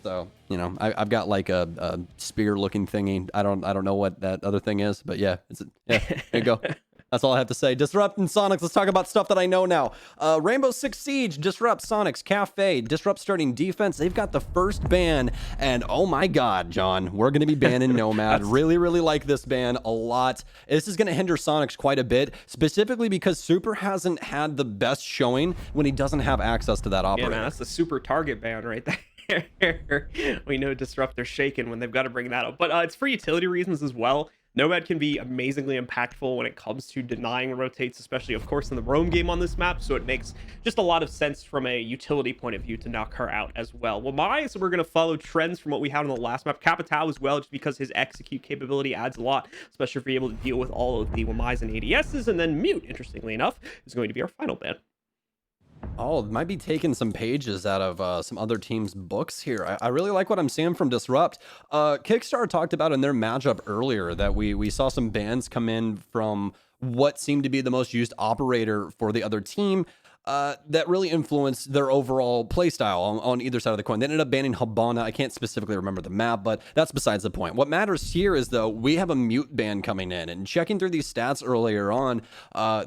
So, you know, I've got like a spear-looking thingy. I don't know what that other thing is, but yeah, yeah. There you go. That's all I have to say. Disrupt and Sonics. Let's talk about stuff that I know now. Rainbow Six Siege, Disrupt, Sonics, Cafe, Disrupt starting defense. They've got the first ban, and oh my God, John, we're going to be banning Nomad. Really like this ban a lot. This is going to hinder Sonics quite a bit, specifically because Super hasn't had the best showing when he doesn't have access to that operator. Yeah, man, that's the Super target ban right there. We know Disrupt are shaken when they've got to bring that up, but it's for utility reasons as well. Nomad can be amazingly impactful when it comes to denying rotates, especially, of course, in the roam game on this map, so it makes just a lot of sense from a utility point of view to knock her out as well. Well, so we're going to follow trends from what we had on the last map. Capitao as well, just because his execute capability adds a lot, especially if you're able to deal with all of the Wamais and ADSs, and then Mute, interestingly enough, is going to be our final ban. Oh, might be taking some pages out of some other teams' books here. I really like what I'm seeing from Disrupt. Kickstarter talked about in their matchup earlier that we saw some bans come in from what seemed to be the most used operator for the other team. That really influenced their overall playstyle on either side of the coin. They ended up banning Habana. I can't specifically remember the map, but that's besides the point. What matters here is, though, we have a Mute ban coming in. And checking through these stats earlier on,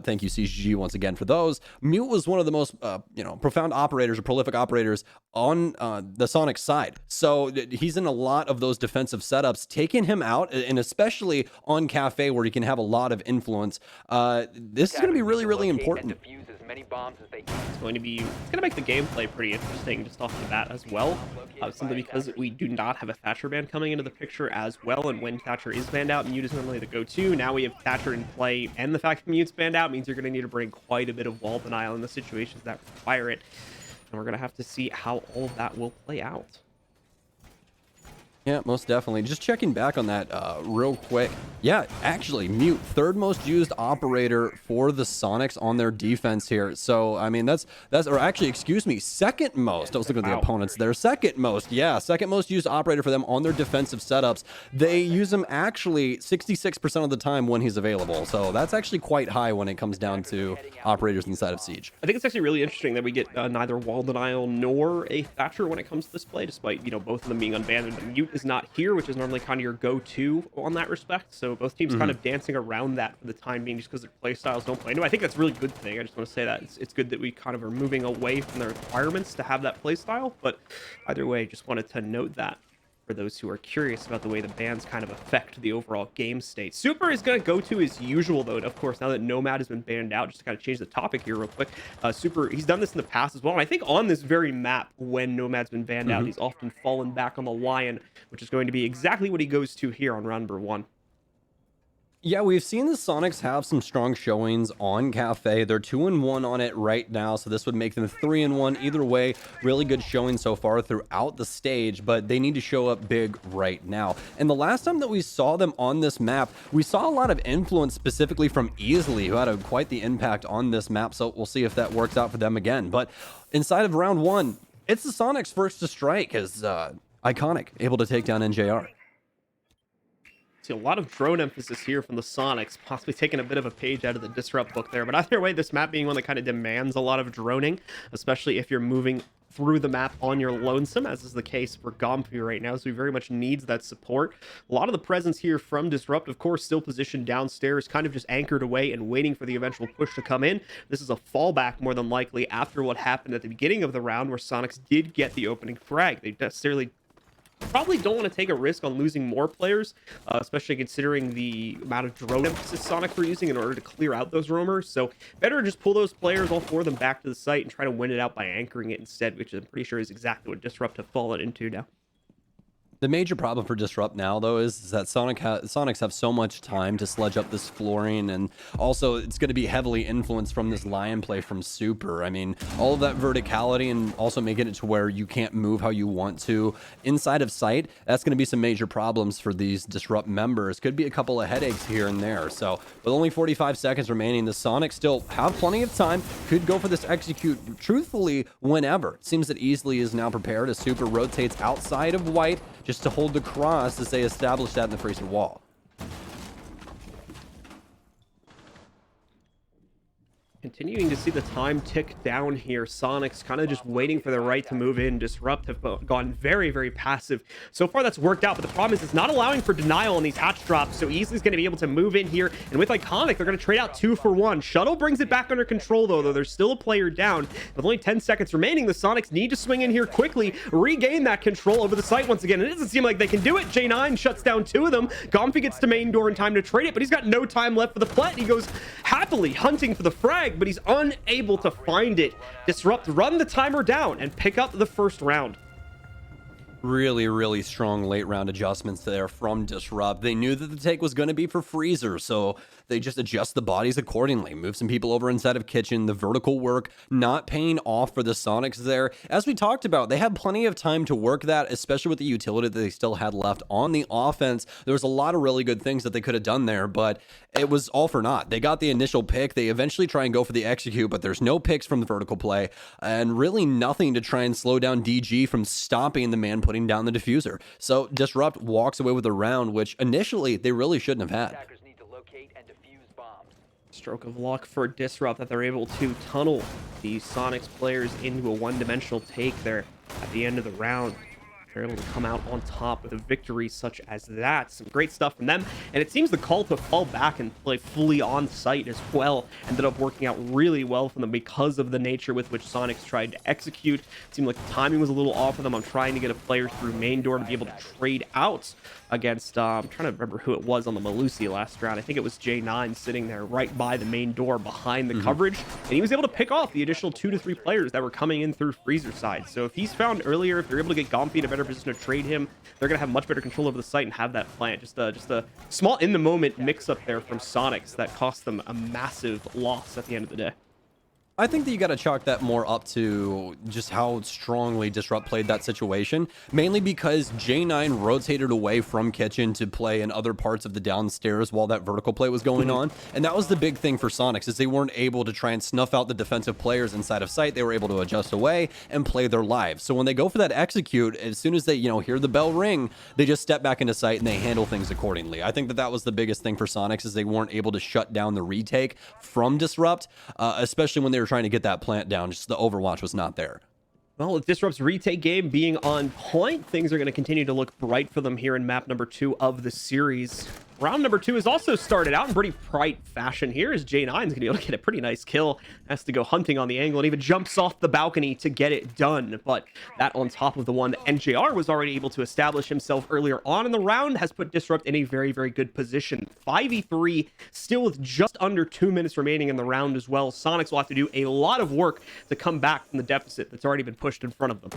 thank you, CGG, once again for those. Mute was one of the most, profound operators or prolific operators on the Sonic side. So he's in a lot of those defensive setups. Taking him out, and especially on Cafe, where he can have a lot of influence, this is going to be really important. It's going to make the gameplay pretty interesting just off the bat as well, simply because we do not have a Thatcher ban coming into the picture as well, and when Thatcher is banned out, Mute is normally the go-to. Now we have Thatcher in play, and the fact that Mute's banned out means you're going to need to bring quite a bit of wall denial in the situations that require it, and we're going to have to see how all of that will play out. Yeah, most definitely. Just checking back on that real quick. Yeah, actually, Mute, third most used operator for the Sonics on their defense here. So, I mean, or actually, excuse me, second most. I was looking at the opponents there. Second most, yeah, second most used operator for them on their defensive setups. They use him actually 66% of the time when he's available. So that's actually quite high when it comes down to operators inside of Siege. I think it's actually really interesting that we get neither wall denial nor a Thatcher when it comes to this play, despite, both of them being unbanned. The Mute is not here, which is normally kind of your go-to on that respect. So both teams kind of dancing around that for the time being, just because their play styles don't play into. I think that's a really good thing. I just want to say that it's good that we kind of are moving away from the requirements to have that play style. But either way, just wanted to note that for those who are curious about the way the bans kind of affect the overall game state. Super is going to go to his usual, though. And of course, now that Nomad has been banned out, just to kind of change the topic here real quick, Super, he's done this in the past as well. And I think on this very map, when Nomad's been banned out, he's often fallen back on the Lion, which is going to be exactly what he goes to here on round number 1. Yeah, we've seen the Sonics have some strong showings on Cafe. They're 2-1 on it right now, so this would make them 3-1. Either way, really good showing so far throughout the stage, but they need to show up big right now. And the last time that we saw them on this map, we saw a lot of influence specifically from Easily, who had quite the impact on this map, so we'll see if that works out for them again. But inside of round 1, it's the Sonics first to strike as Iconic, able to take down NJR. See a lot of drone emphasis here from the Sonics, possibly taking a bit of a page out of the Disrupt book there. But either way, this map being one that kind of demands a lot of droning, especially if you're moving through the map on your lonesome, as is the case for Gompu right now, so he very much needs that support. A lot of the presence here from Disrupt, of course, still positioned downstairs, kind of just anchored away and waiting for the eventual push to come in. This is a fallback, more than likely, after what happened at the beginning of the round, where Sonics did get the opening frag. They necessarily probably don't want to take a risk on losing more players, especially considering the amount of drone emphasis Sonics were using in order to clear out those roamers. So better just pull those players, all 4 of them, back to the site and try to win it out by anchoring it instead, which I'm pretty sure is exactly what Disrupt have fallen into now. The major problem for Disrupt now, though, is that Sonics have so much time to sludge up this flooring, and also it's going to be heavily influenced from this Lion play from Super. I mean, all of that verticality and also making it to where you can't move how you want to inside of sight, that's going to be some major problems for these Disrupt members. Could be a couple of headaches here and there. So with only 45 seconds remaining, the Sonics still have plenty of time, could go for this execute truthfully whenever. It seems that Easily is now prepared as Super rotates outside of white, just to hold the cross as they establish that in the freezer wall. Continuing to see the time tick down here. Soniqs kind of just waiting for the right to move in. Disrupt have gone very, very passive. So far, that's worked out, but the problem is it's not allowing for denial on these hatch drops, so Easley's going to be able to move in here, and with Iconic, they're going to trade out 2 for 1. Shuttle brings it back under control, though there's still a player down. With only 10 seconds remaining, the Soniqs need to swing in here quickly, regain that control over the site once again, and it doesn't seem like they can do it. J9 shuts down 2 of them. Gomfi gets to main door in time to trade it, but he's got no time left for the plat. He goes happily hunting for the frag, but he's unable to find it. Disrupt run the timer down and pick up the first round. Really, really strong late round adjustments there from Disrupt. They knew that the take was going to be for Freezer, so they just adjust the bodies accordingly. Move some people over inside of Kitchen. The vertical work not paying off for the Soniqs there. As we talked about, they had plenty of time to work that, especially with the utility that they still had left on the offense. There was a lot of really good things that they could have done there, but it was all for naught. They got the initial pick. They eventually try and go for the execute, but there's no picks from the vertical play, and really nothing to try and slow down DG from stopping the man putting down the diffuser. So Disrupt walks away with a round, which initially they really shouldn't have had. Stroke of luck for Disrupt that they're able to tunnel the Soniqs players into a one-dimensional take there at the end of the round. They're able to come out on top with a victory such as that. Some great stuff from them. And it seems the call to fall back and play fully on site as well ended up working out really well for them because of the nature with which Soniqs tried to execute. It seemed like the timing was a little off for them on trying to get a player through main door to be able to trade out against, I'm trying to remember who it was on the Malusi last round. I think it was J9 sitting there right by the main door behind the coverage. And he was able to pick off the additional 2 to 3 players that were coming in through Freezer side. So if he's found earlier, if you're able to get Gomfi in a better position to trade him, they're going to have much better control over the site and have that plant. Just a small in-the-moment mix-up there from Soniqs that cost them a massive loss at the end of the day. I think that you got to chalk that more up to just how strongly Disrupt played that situation, mainly because J9 rotated away from Kitchen to play in other parts of the downstairs while that vertical play was going on. And that was the big thing for Soniqs, is they weren't able to try and snuff out the defensive players inside of sight. They were able to adjust away and play their lives. So when they go for that execute, as soon as they, hear the bell ring, they just step back into sight and they handle things accordingly. I think that that was the biggest thing for Soniqs, is they weren't able to shut down the retake from Disrupt, especially when they were trying to get that plant down. Just the overwatch was not there. Well, with Disrupt's retake game being on point, things are going to continue to look bright for them here in map number 2 of the series. Round number 2 has also started out in pretty bright fashion here, as J9 is going to be able to get a pretty nice kill. Has to go hunting on the angle and even jumps off the balcony to get it done. But that on top of the one that NJR was already able to establish himself earlier on in the round has put Disrupt in a very, very good position. 5v3, still with just under 2 minutes remaining in the round as well. Soniqs will have to do a lot of work to come back from the deficit that's already been pushed in front of them.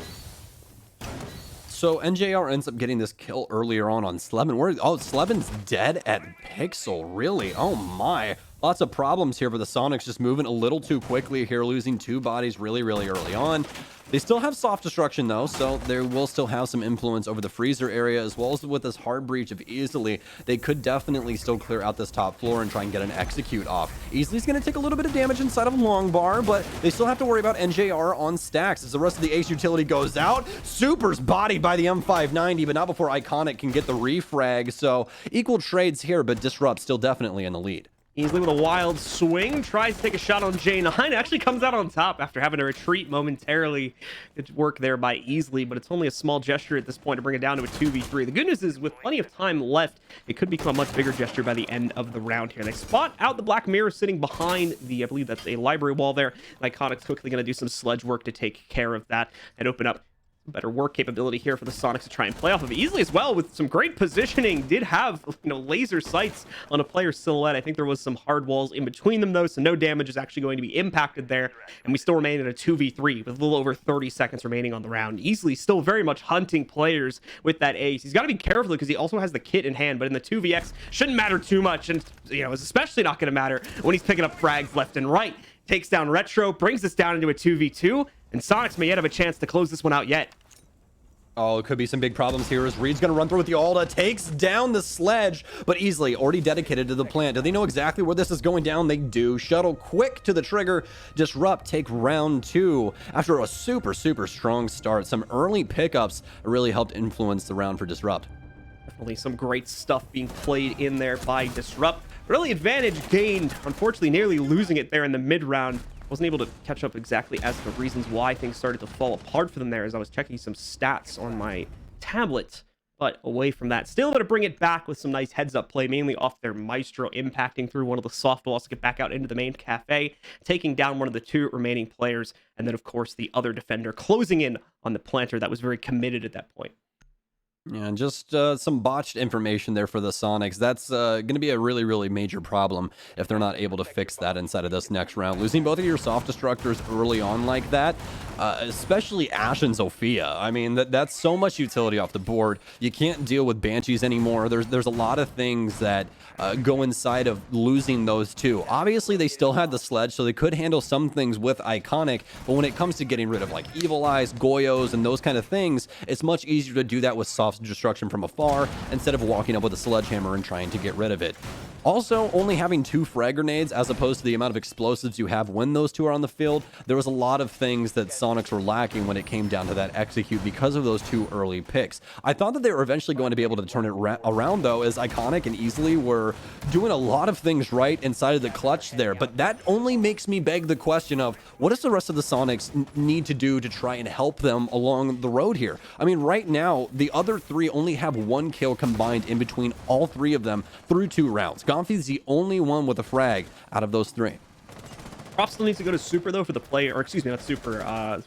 So NJR ends up getting this kill earlier on Slevin. Slevin's dead at Pixel, really? Oh my. Lots of problems here for the Soniqs, just moving a little too quickly here, losing 2 bodies really, really early on. They still have soft destruction though, so they will still have some influence over the freezer area, as well as with this hard breach of Easily. They could definitely still clear out this top floor and try and get an execute off. Easily's going to take a little bit of damage inside of Long Bar, but they still have to worry about NJR on stacks as the rest of the Ace utility goes out. Super's bodied by the M590, but not before Iconic can get the refrag. So equal trades here, but Disrupt still definitely in the lead. Easily with a wild swing, tries to take a shot on J9, actually comes out on top after having to retreat momentarily. Good work there by Easily, but it's only a small gesture at this point to bring it down to a 2v3. The good news is, with plenty of time left, it could become a much bigger gesture by the end of the round here. They spot out the Black Mirror sitting behind the, I believe that's a library wall there. Iconic's quickly going to do some sledge work to take care of that and open up better work capability here for the Soniqs to try and play off of Easily as well, with some great positioning. Did have, laser sights on a player's silhouette. I think there was some hard walls in between them though, so no damage is actually going to be impacted there, and we still remain in a 2v3 with a little over 30 seconds remaining on the round. Easily still very much hunting players with that ace. He's got to be careful because he also has the kit in hand, but in the 2vx shouldn't matter too much, and it's especially not going to matter when he's picking up frags left and right. Takes down Retro, brings this down into a 2v2, and Soniqs may yet have a chance to close this one out yet. Oh, it could be some big problems here as Reed's going to run through with the Alda, takes down the sledge, but Easily already dedicated to the plant. Do they know exactly where this is going down? They do. Shuttle quick to the trigger. Disrupt take round 2 after a super, super strong start. Some early pickups really helped influence the round for Disrupt. Definitely some great stuff being played in there by Disrupt. Really advantage gained, unfortunately nearly losing it there in the mid-round. Wasn't able to catch up exactly as to the reasons why things started to fall apart for them there as I was checking some stats on my tablet. But away from that, still able to bring it back with some nice heads-up play, mainly off their Maestro impacting through one of the softballs to get back out into the main cafe, taking down one of the 2 remaining players, and then, of course, the other defender closing in on the planter that was very committed at that point. Yeah, just some botched information there for the Sonics. That's going to be a really, really major problem if they're not able to fix that inside of this next round. Losing both of your soft destructors early on like that, especially Ash and Zofia. I mean, that's so much utility off the board. You can't deal with Banshees anymore. There's a lot of things that go inside of losing those 2. Obviously, they still had the sledge, so they could handle some things with Iconic, but when it comes to getting rid of like Evil Eyes, Goyos, and those kind of things, it's much easier to do that with soft destruction from afar instead of walking up with a sledgehammer and trying to get rid of it. Also, only having 2 frag grenades as opposed to the amount of explosives you have when those 2 are on the field, there was a lot of things that Sonics were lacking when it came down to that execute because of those 2 early picks. I thought that they were eventually going to be able to turn it around though, as Iconic and Easily were doing a lot of things right inside of the clutch there, but that only makes me beg the question of what does the rest of the Sonics need to do to try and help them along the road here? I mean, right now, the other 3 only have 1 kill combined in between all 3 of them through 2 rounds. Gomfi's the only one with a frag out of those 3. Props still needs to go to Super, though, for the play, or excuse me, not Super.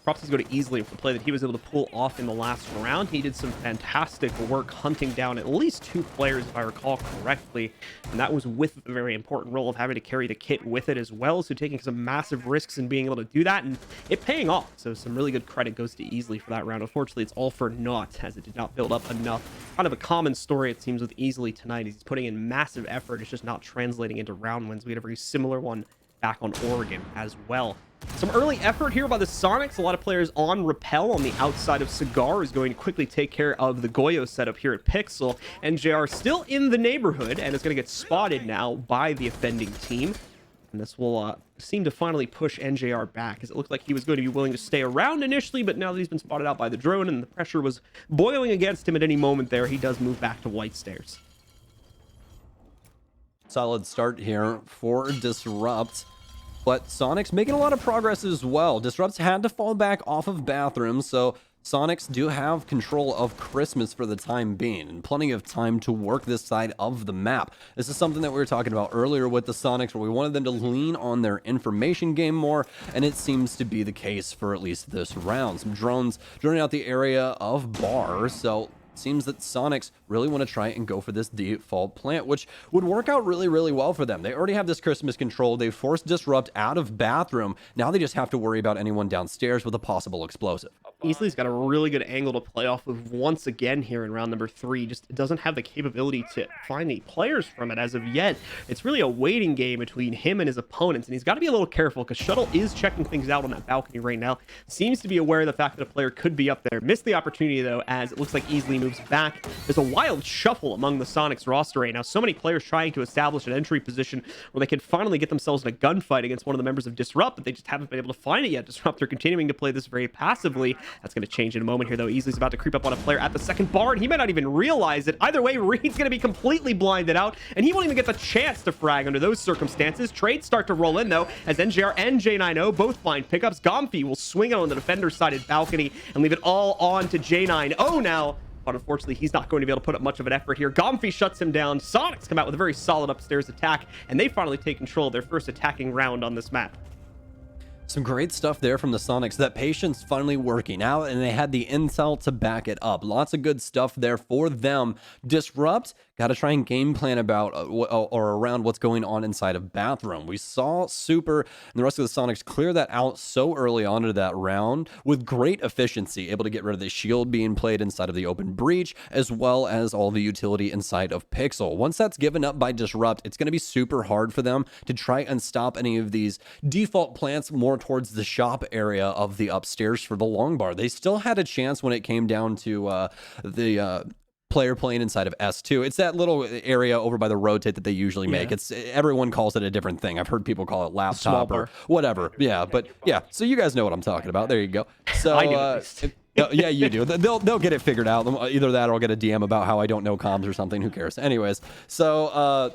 Props needs to go to Easily for the play that he was able to pull off in the last round. He did some fantastic work hunting down at least 2 players, if I recall correctly, and that was with the very important role of having to carry the kit with it as well, so taking some massive risks and being able to do that, and it paying off. So some really good credit goes to Easily for that round. Unfortunately, it's all for naught, as it did not build up enough. Kind of a common story, it seems, with Easily tonight. He's putting in massive effort. It's just not translating into round wins. We had a very similar one back on Oregon as well. Some early effort here by the Sonics. A lot of players on Repel on the outside of Cigar is going to quickly take care of the Goyo setup here at Pixel. NJR still in the neighborhood and is going to get spotted now by the offending team. And this will seem to finally push NJR back, as it looked like he was going to be willing to stay around initially, but now that he's been spotted out by the drone and the pressure was boiling against him at any moment there, he does move back to White Stairs. Solid start here for Disrupt, but Sonics making a lot of progress as well. Disrupt's had to fall back off of Bathroom, so Sonics do have control of Christmas for the time being, and plenty of time to work this side of the map. This is something that we were talking about earlier with the Sonics, where we wanted them to lean on their information game more, and it seems to be the case for at least this round. Some drones droning out the area of Bar, so seems that Sonics really want to try and go for this default plant, which would work out really, really well for them. They already have this Christmas control. They forced Disrupt out of Bathroom. Now they just have to worry about anyone downstairs with a possible explosive. Easily has got a really good angle to play off of once again here in round number 3. Just doesn't have the capability to find the players from it as of yet. It's really a waiting game between him and his opponents, and he's got to be a little careful because Shuttle is checking things out on that balcony right now. Seems to be aware of the fact that a player could be up there. Missed the opportunity, though, as it looks like Easily moves back. There's a wild shuffle among the Sonics roster right now. So many players trying to establish an entry position where they can finally get themselves in a gunfight against one of the members of Disrupt, but they just haven't been able to find it yet. Disrupt are continuing to play this very passively. That's going to change in a moment here, though. Easily about to creep up on a player at the second bar, and he might not even realize it. Either way, Reed's going to be completely blinded out, and he won't even get the chance to frag under those circumstances. Trades start to roll in, though, as NJR and J90 both find pickups. Gomfi will swing it on the defender-sided balcony and leave it all on to J90 now. But unfortunately, he's not going to be able to put up much of an effort here. Gomfi shuts him down. Sonics come out with a very solid upstairs attack, and they finally take control of their first attacking round on this map. Some great stuff there from the Sonics. That patience finally working out, and they had the intel to back it up. Lots of good stuff there for them. Disrupt, got to try and game plan about or around what's going on inside of Bathroom. We saw Super and the rest of the Sonics clear that out so early on into that round with great efficiency, able to get rid of the shield being played inside of the open breach, as well as all the utility inside of Pixel. Once that's given up by Disrupt, it's going to be super hard for them to try and stop any of these default plants more towards the shop area of the upstairs for the long bar. They still had a chance when it came down to the player playing inside of S2. It's that little area over by the rotate that they usually make. It's everyone calls it a different thing. I've heard people call it laptop or whatever. Yeah, but yeah. So you guys know what I'm talking about. There you go. So Yeah, you do. They'll get it figured out. Either that or I'll get a DM about how I don't know comms or something. Who cares? Anyways, so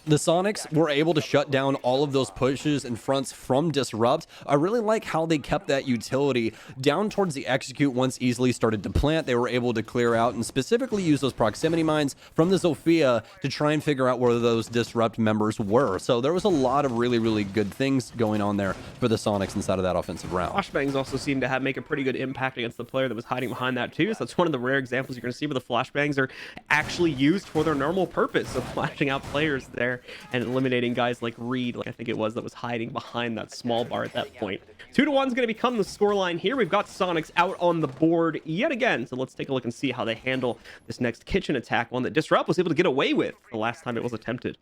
the Sonics were able to shut down all of those pushes and fronts from Disrupt. I really like how they kept that utility down towards the execute once Easily started to plant. They were able to clear out and specifically use those proximity mines from the Zofia to try and figure out where those Disrupt members were. So there was a lot of really, really good things going on there for the Sonics inside of that offensive round. Flashbangs also seem to make a pretty good impact against the player that was hiding behind that too. So that's one of the rare examples you're going to see where the flashbangs are actually used for their normal purpose of flashing out players there and eliminating guys like Reed, like I think it was, that was hiding behind that small bar at that point. 2-1 is going to become the scoreline here. We've got Sonics out on the board yet again. So let's take a look and see how they handle this next kitchen attack, one that Disrupt was able to get away with the last time it was attempted.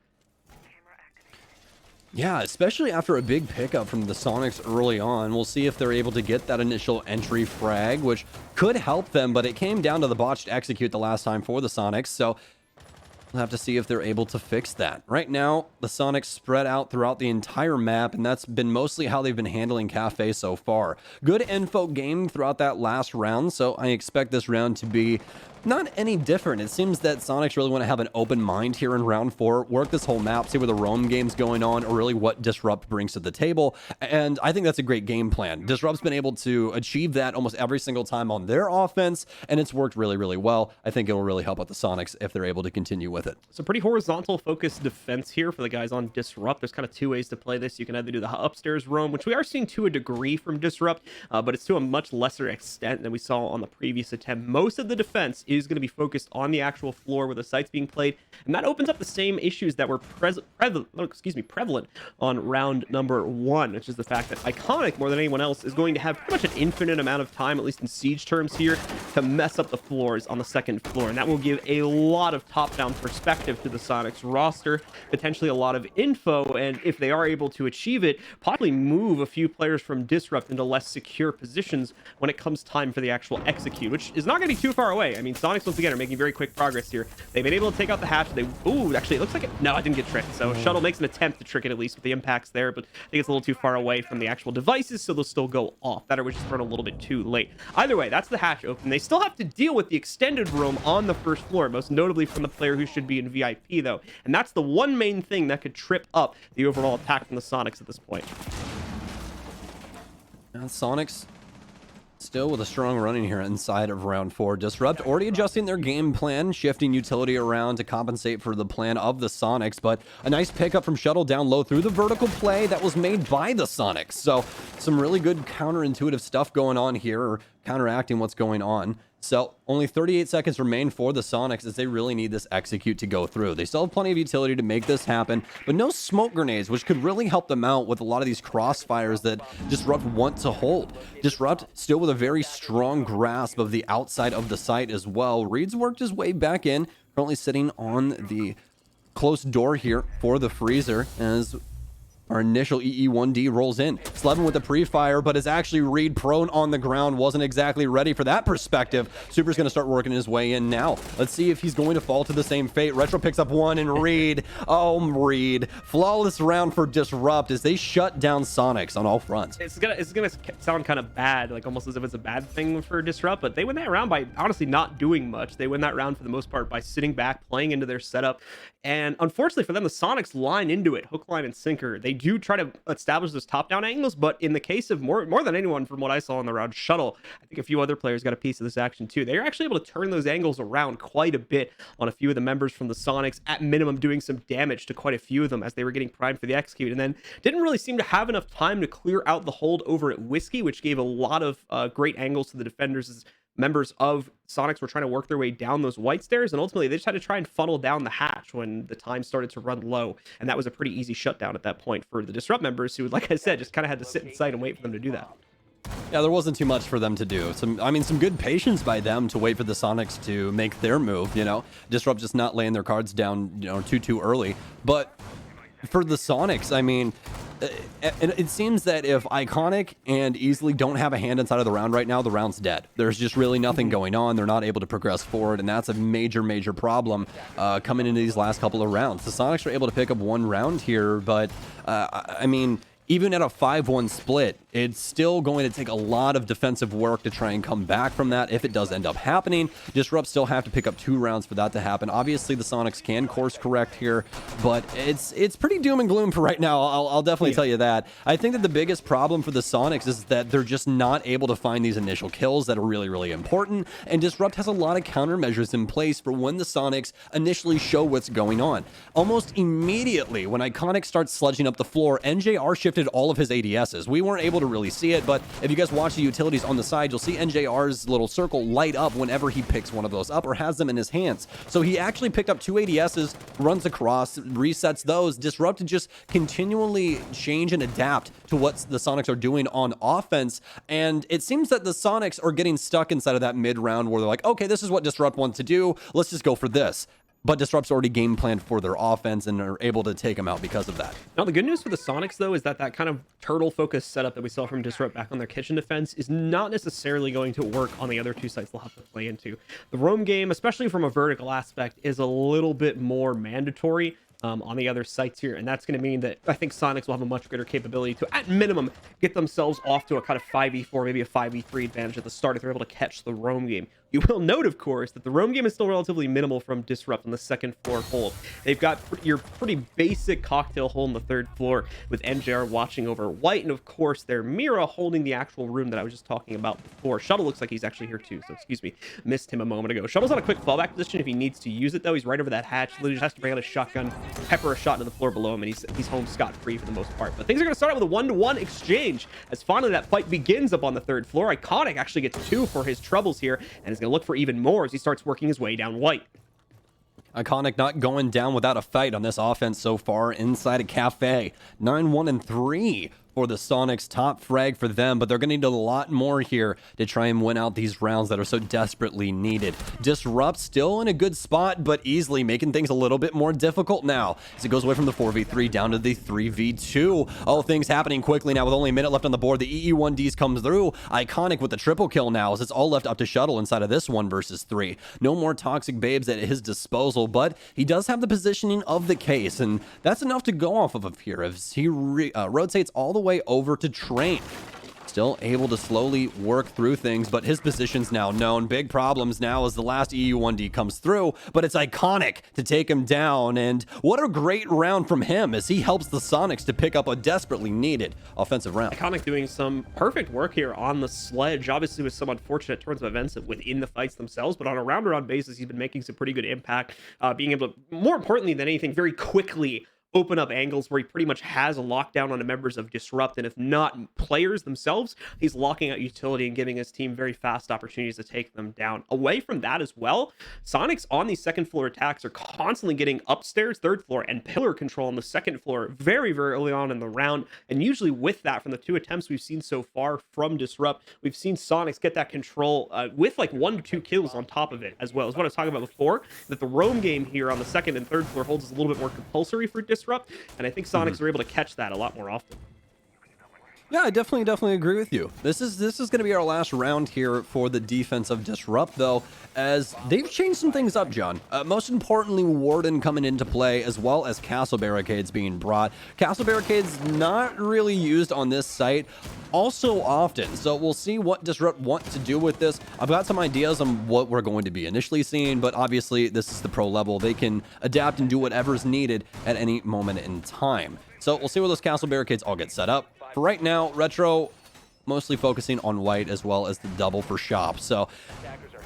Yeah, especially after a big pickup from the Sonics early on. We'll see if they're able to get that initial entry frag, which could help them, but it came down to the botched execute the last time for the Sonics. So we'll have to see if they're able to fix that. Right now, the Sonics spread out throughout the entire map, and that's been mostly how they've been handling Cafe so far. Good info game throughout that last round, so I expect this round to be not any different. It seems that Sonics really want to have an open mind here in round 4, work this whole map, see where the roam game's going on, or really what Disrupt brings to the table, and I think that's a great game plan. Disrupt's been able to achieve that almost every single time on their offense, and it's worked really, really well. I think it will really help out the Sonics if they're able to continue with it. So pretty horizontal focused defense here for the guys on Disrupt. There's kind of two ways to play this. You can either do the upstairs roam, which we are seeing to a degree from Disrupt, but it's to a much lesser extent than we saw on the previous attempt. Most of the defense is going to be focused on the actual floor where the site's being played, and that opens up the same issues that were prevalent on round number 1, which is the fact that Iconic, more than anyone else, is going to have pretty much an infinite amount of time, at least in siege terms here, to mess up the floors on the second floor, and that will give a lot of top-down perspective to the Sonics roster, potentially a lot of info, and if they are able to achieve it, possibly move a few players from Disrupt into less secure positions when it comes time for the actual execute, which is not going to be too far away. I mean, Sonics once again are making very quick progress here. They've been able to take out the hatch. Ooh, actually, it looks like it. No, I didn't get tricked. So Shuttle makes an attempt to trick it, at least with the impacts there, but I think it's a little too far away from the actual devices, so they'll still go off. That or was just thrown a little bit too late. Either way, that's the hatch open. They still have to deal with the extended room on the first floor, most notably from the player who should be in VIP, though. And that's the one main thing that could trip up the overall attack from the Sonics at this point. Now, Sonics still with a strong running here inside of round 4. Disrupt already adjusting their game plan, shifting utility around to compensate for the plan of the Sonics, but a nice pickup from Shuttle down low through the vertical play that was made by the Sonics. So some really good counterintuitive stuff going on here, or counteracting what's going on. So only 38 seconds remain for the Sonics as they really need this execute to go through. They still have plenty of utility to make this happen, but no smoke grenades, which could really help them out with a lot of these crossfires that Disrupt want to hold. Disrupt still with a very strong grasp of the outside of the site as well. Reed's worked his way back in, currently sitting on the close door here for the freezer as our initial EE1D rolls in. Slevin with the pre-fire, but is actually Reed prone on the ground. Wasn't exactly ready for that perspective. Super's going to start working his way in now. Let's see if he's going to fall to the same fate. Retro picks up one, and Reed, oh, Reed. Flawless round for Disrupt as they shut down Sonics on all fronts. It's gonna sound kind of bad, like almost as if it's a bad thing for Disrupt, but they win that round by honestly not doing much. They win that round for the most part by sitting back, playing into their setup, and unfortunately for them, the Sonics line into it, hook, line, and sinker. They do try to establish those top-down angles, but in the case of more than anyone from what I saw in the round, Shuttle, I think a few other players got a piece of this action too. They're actually able to turn those angles around quite a bit on a few of the members from the Sonics, at minimum doing some damage to quite a few of them as they were getting primed for the execute, and then didn't really seem to have enough time to clear out the hold over at Whiskey, which gave a lot of great angles to the defenders as members of Sonics were trying to work their way down those white stairs, and ultimately they just had to try and funnel down the hatch when the time started to run low, and that was a pretty easy shutdown at that point for the Disrupt members who, like I said, just kind of had to sit in sight and wait for them to do that. Yeah, there wasn't too much for them to do. Some good patience by them to wait for the Sonics to make their move, you know. Disrupt just not laying their cards down, you know, too early. But for the Sonics, I mean, it seems that if Iconic and Easily don't have a hand inside of the round right now, the round's dead. There's just really nothing going on. They're not able to progress forward, and that's a major problem coming into these last couple of rounds. The Sonics were able to pick up one round here, but I mean, even at a 5-1 split, It's still going to take a lot of defensive work to try and come back from that if it does end up happening. Disrupt still have to pick up 2 rounds for that to happen. Obviously, the Sonics can course correct here, but it's pretty doom and gloom for right now. I'll definitely tell you that. I think that the biggest problem for the Sonics is that they're just not able to find these initial kills that are really, really important, and Disrupt has a lot of countermeasures in place for when the Sonics initially show what's going on. Almost immediately, when Iconic starts sludging up the floor, NJR shifted all of his ADSs. We weren't able to really see it, but if you guys watch the utilities on the side, you'll see NJR's little circle light up whenever he picks one of those up or has them in his hands. So he actually picked up 2 ADSs, runs across, resets those. Disrupt to just continually change and adapt to what the Sonics are doing on offense, and it seems that the Sonics are getting stuck inside of that mid-round where they're like, okay, this is what Disrupt wants to do, let's just go for this. But Disrupt's already game planned for their offense and are able to take them out because of that. Now, the good news for the Sonics, though, is that that kind of turtle-focused setup that we saw from Disrupt back on their kitchen defense is not necessarily going to work on the other 2 sites they'll have to play into. The roam game, especially from a vertical aspect, is a little bit more mandatory on the other sites here, and that's going to mean that I think Sonics will have a much greater capability to, at minimum, get themselves off to a kind of 5v4, maybe a 5v3 advantage at the start if they're able to catch the roam game. You will note, of course, that the roam game is still relatively minimal from Disrupt on the 2nd floor hold. They've got your pretty basic cocktail hole on the 3rd floor with NJR watching over White, and of course their Mira holding the actual room that I was just talking about before. Shuttle looks like he's actually here too, so excuse me, missed him a moment ago. Shuttle's on a quick fallback position if he needs to use it, though. He's right over that hatch. Literally just has to bring out a shotgun, pepper a shot into the floor below him, and he's home scot-free for the most part. But things are going to start out with a 1-to-1 exchange as finally that fight begins up on the 3rd floor. Iconic actually gets 2 for his troubles here, and is going to look for even more as he starts working his way down White. Iconic not going down without a fight on this offense so far inside a cafe. 9-1-3 for the Sonics, top frag for them, but they're going to need a lot more here to try and win out these rounds that are so desperately needed. Disrupt still in a good spot, but easily making things a little bit more difficult now as it goes away from the 4v3 down to the 3v2. All things happening quickly now with only a minute left on the board. The EE1Ds comes through. Iconic with the triple kill now as it's all left up to Shuttle inside of this 1 versus 3. No more toxic babes at his disposal, but he does have the positioning of the case, and that's enough to go off of here as he rotates all the way over to Train. Still able to slowly work through things, but his position's now known. Big problems now as the last EU1D comes through, but it's Iconic to take him down, and what a great round from him as he helps the Sonics to pick up a desperately needed offensive round. Iconic doing some perfect work here on the sledge, obviously with some unfortunate turns of events within the fights themselves, but on a round-around basis, he's been making some pretty good impact, being able to, more importantly than anything, very quickly open up angles where he pretty much has a lockdown on the members of Disrupt, and if not players themselves, he's locking out utility and giving his team very fast opportunities to take them down. Away from that as well, Sonics on these 2nd floor attacks are constantly getting upstairs 3rd floor and pillar control on the 2nd floor very, very early on in the round, and usually with that, from the 2 attempts we've seen so far from Disrupt, we've seen Sonics get that control with like 1 to 2 kills on top of it as well. As what I was talking about before, that the roam game here on the 2nd and 3rd floor holds is a little bit more compulsory for Disrupt, and I think Sonics are able to catch that a lot more often. Yeah, I definitely agree with you. This is going to be our last round here for the defense of Disrupt, though, as they've changed some things up, John. Most importantly, Warden coming into play, as well as Castle Barricades being brought. Castle Barricades not really used on this site also often, so we'll see what Disrupt wants to do with this. I've got some ideas on what we're going to be initially seeing, but obviously this is the pro level. They can adapt and do whatever's needed at any moment in time. So we'll see where those Castle Barricades all get set up. For right now, Retro mostly focusing on White as well as the double for Shop. So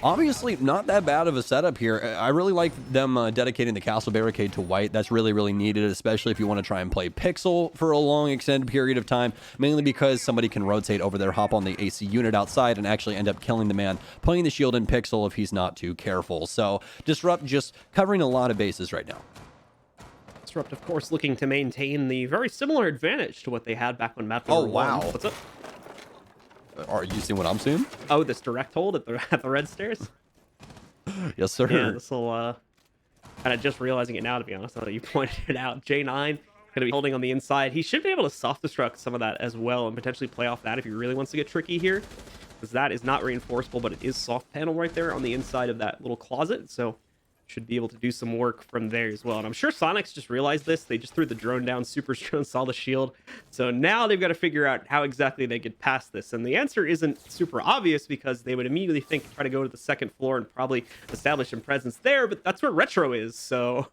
obviously not that bad of a setup here. I really like them dedicating the Castle Barricade to White. That's really, really needed, especially if you want to try and play Pixel for a long extended period of time, mainly because somebody can rotate over there, hop on the AC unit outside, and actually end up killing the man putting the shield in Pixel if he's not too careful. So Disrupt just covering a lot of bases right now. Disrupt, of course, looking to maintain the very similar advantage to what they had back when Map2. Oh, wow. What's up? Are you seeing what I'm seeing? Oh, this direct hold at the red stairs? Yes, sir. Yeah, this will, kind of just realizing it now, to be honest, now that you pointed it out. J9 going to be holding on the inside. He should be able to soft destruct some of that as well and potentially play off that if he really wants to get tricky here, because that is not reinforceable, but it is soft panel right there on the inside of that little closet. So should be able to do some work from there as well. And I'm sure Soniqs just realized this. They just threw the drone down. Super's drone saw the shield. So now they've got to figure out how exactly they get past this. And the answer isn't super obvious because they would immediately think try to go to the second floor and probably establish some presence there. But that's where Retro is. So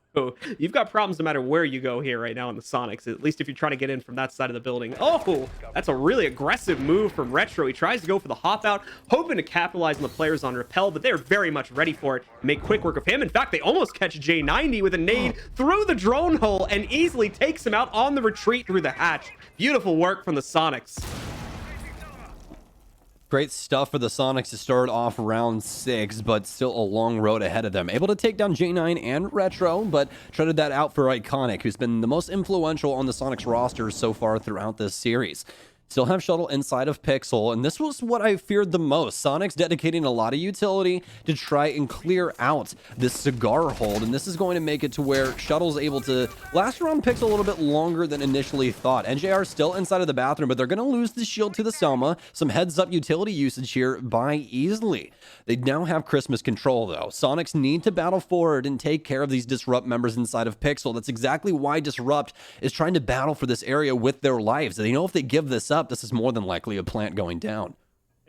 you've got problems no matter where you go here right now in the Soniqs, at least if you're trying to get in from that side of the building. Oh, that's a really aggressive move from Retro. He tries to go for the hop out, hoping to capitalize on the players on repel, but they're very much ready for it. Make quick work of him. In fact, they almost catch J90 with a nade through the drone hole and easily takes him out on the retreat through the hatch. Beautiful work from the Soniqs. Great stuff for the Soniqs to start off round 6, but still a long road ahead of them. Able to take down J9 and Retro, but treaded that out for Iconic, who's been the most influential on the Soniqs roster so far throughout this series. Still have Shuttle inside of Pixel, and this was what I feared the most. Soniqs dedicating a lot of utility to try and clear out this cigar hold, and this is going to make it to where Shuttle's able to last around Pixel a little bit longer than initially thought. NJR still inside of the bathroom, but they're going to lose the shield to the Selma. Some heads-up utility usage here by Easily. They now have Christmas control, though. Soniqs need to battle forward and take care of these Disrupt members inside of Pixel. That's exactly why Disrupt is trying to battle for this area with their lives. They know if they give this up, this is more than likely a plant going down.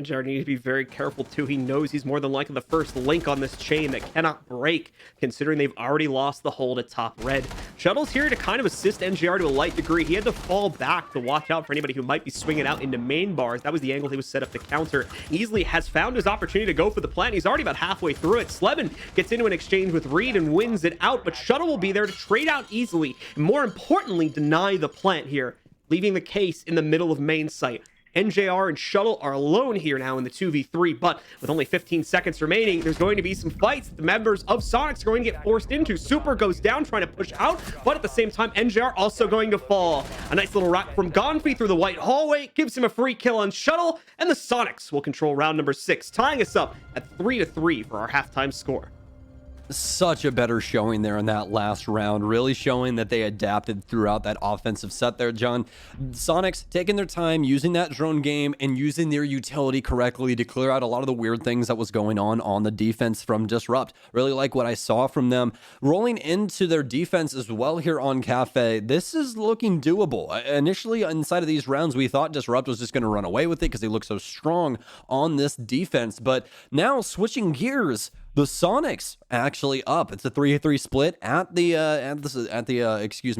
Jared needs to be very careful too. He knows he's more than likely the first link on this chain that cannot break, considering they've already lost the hold at top red. Shuttle's here to kind of assist NGR to a light degree. He had to fall back to watch out for anybody who might be swinging out into main bars. That was the angle he was set up to counter. Easily has found his opportunity to go for the plant. He's already about halfway through it. Slevin gets into an exchange with Reed and wins it out, but Shuttle will be there to trade out Easily, and more importantly, deny the plant here, leaving the case in the middle of main site. NJR and Shuttle are alone here now in the 2v3, but with only 15 seconds remaining, there's going to be some fights that the members of Soniqs are going to get forced into. Super goes down trying to push out, but at the same time, NJR also going to fall. A nice little rack from Gonfi through the white hallway gives him a free kill on Shuttle, and the Soniqs will control round number 6, tying us up at 3-3 for our halftime score. Such a better showing there in that last round, really showing that they adapted throughout that offensive set there, John. Soniqs taking their time, using that drone game and using their utility correctly to clear out a lot of the weird things that was going on the defense from Disrupt. Really like what I saw from them. Rolling into their defense as well here on Cafe, this is looking doable. Initially, inside of these rounds, we thought Disrupt was just going to run away with it because they look so strong on this defense, but now switching gears, the Soniqs actually up. It's a 3-3 split at the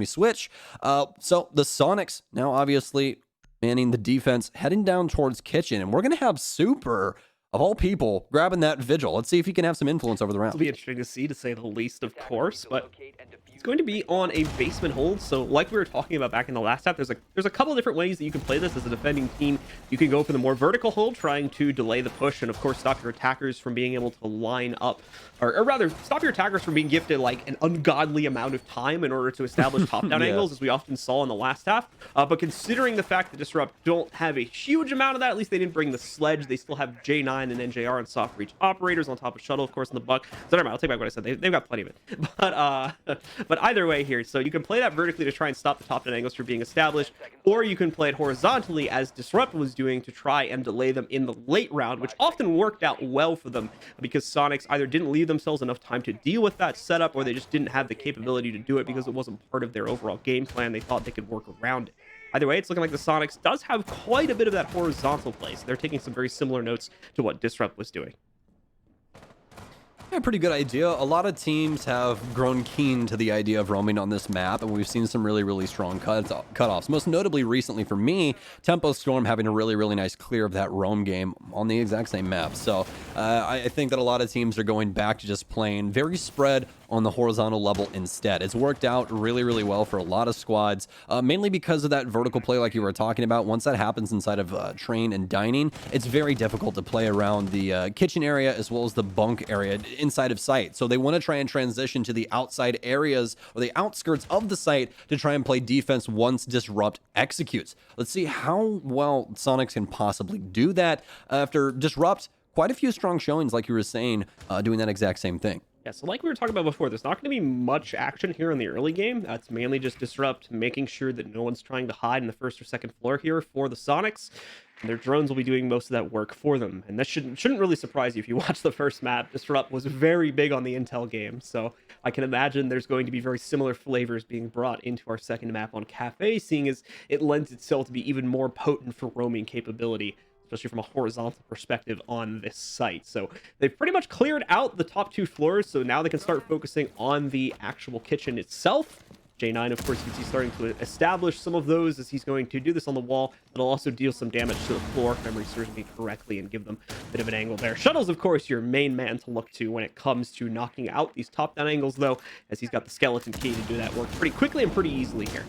switch. So the Soniqs now obviously manning the defense, heading down towards Kitchen, and we're gonna have Super, of all people, grabbing that Vigil. Let's see if he can have some influence over the round. It'll be interesting to see, to say the least, of course, but he's going to be on a basement hold. So like we were talking about back in the last half, there's a couple of different ways that you can play this as a defending team. You can go for the more vertical hold, trying to delay the push and of course stop your attackers from being able to line up, or rather stop your attackers from being gifted like an ungodly amount of time in order to establish top-down angles, as we often saw in the last half. But considering the fact that Disrupt don't have a huge amount of that, at least they didn't bring the sledge. They still have J9 and NJR and soft reach operators on top of Shuttle, of course, in the buck. So never mind, I'll take back what I said. They've got plenty of it. But either way here, so you can play that vertically to try and stop the top-down angles from being established, or you can play it horizontally as Disrupt was doing to try and delay them in the late round, which often worked out well for them because Soniqs either didn't leave themselves enough time to deal with that setup, or they just didn't have the capability to do it because it wasn't part of their overall game plan. They thought they could work around it. Either way, it's looking like the Soniqs does have quite a bit of that horizontal play, so they're taking some very similar notes to what Disrupt was doing. Yeah, pretty good idea. A lot of teams have grown keen to the idea of roaming on this map, and we've seen some really strong cutoffs. Most notably recently for me, Tempo Storm having a really nice clear of that roam game on the exact same map. So I think that a lot of teams are going back to just playing very spread on the horizontal level instead. It's worked out really well for a lot of squads, mainly because of that vertical play like you were talking about. Once that happens inside of train and dining, it's very difficult to play around the kitchen area as well as the bunk area inside of site. So they want to try and transition to the outside areas or the outskirts of the site to try and play defense once Disrupt executes. Let's see how well Soniqs can possibly do that after Disrupt. Quite a few strong showings, like you were saying, doing that exact same thing. Yeah, so like we were talking about before, there's not going to be much action here in the early game. That's mainly just Disrupt, making sure that no one's trying to hide in the first or second floor here for the Sonics. And their drones will be doing most of that work for them. And that shouldn't really surprise you if you watch the first map. Disrupt was very big on the intel game, so I can imagine there's going to be very similar flavors being brought into our second map on Cafe, seeing as it lends itself to be even more potent for roaming capability, especially from a horizontal perspective on this site. So they've pretty much cleared out the top 2 floors, so now they can start focusing on the actual kitchen itself. J9, of course, you can see starting to establish some of those as he's going to do this on the wall. It'll also deal some damage to the floor, if memory serves me correctly, and give them a bit of an angle there. Shuttle's, of course, your main man to look to when it comes to knocking out these top-down angles, though, as he's got the skeleton key to do that work pretty quickly and pretty easily here.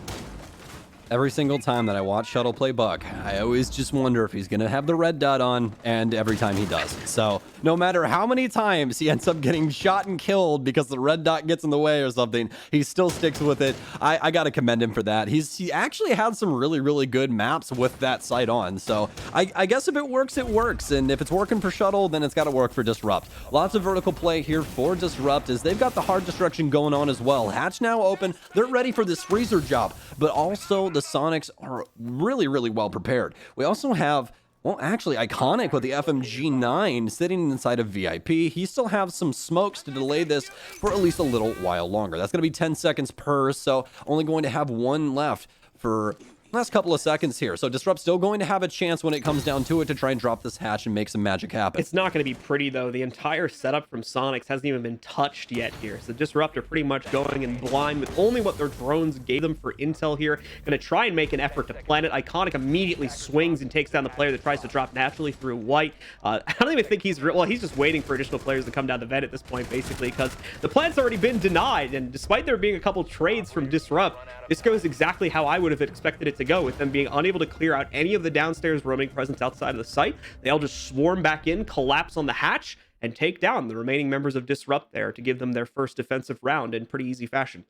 Every single time that I watch Shuttle play Buck, I always just wonder if he's going to have the red dot on, and every time he does. So no matter how many times he ends up getting shot and killed because the red dot gets in the way or something, he still sticks with it. I got to commend him for that. He actually had some really, really good maps with that sight on. So I guess if it works, it works. And if it's working for Shuttle, then it's got to work for Disrupt. Lots of vertical play here for Disrupt as they've got the hard destruction going on as well. Hatch now open. They're ready for this freezer job, but also the Sonics are really, really well prepared. We also have, well, actually iconic with the FMG9 sitting inside of VIP. He still has some smokes to delay this for at least a little while longer. That's going to be 10 seconds per, so only going to have one left for last couple of seconds here. So Disrupt still going to have a chance when it comes down to it to try and drop this hatch and make some magic happen. It's not going to be pretty, though. The entire setup from Sonics hasn't even been touched yet here. So Disrupt are pretty much going in blind with only what their drones gave them for intel here. Going to try and make an effort to plant it. Iconic immediately swings and takes down the player that tries to drop naturally through white. I don't even think he's... Well, he's just waiting for additional players to come down the vent at this point, basically, because the plant's already been denied. And despite there being a couple trades from Disrupt, this goes exactly how I would have expected it to go, with them being unable to clear out any of the downstairs roaming presence outside of the site. They all just swarm back in, collapse on the hatch, and take down the remaining members of Disrupt there to give them their first defensive round in pretty easy fashion.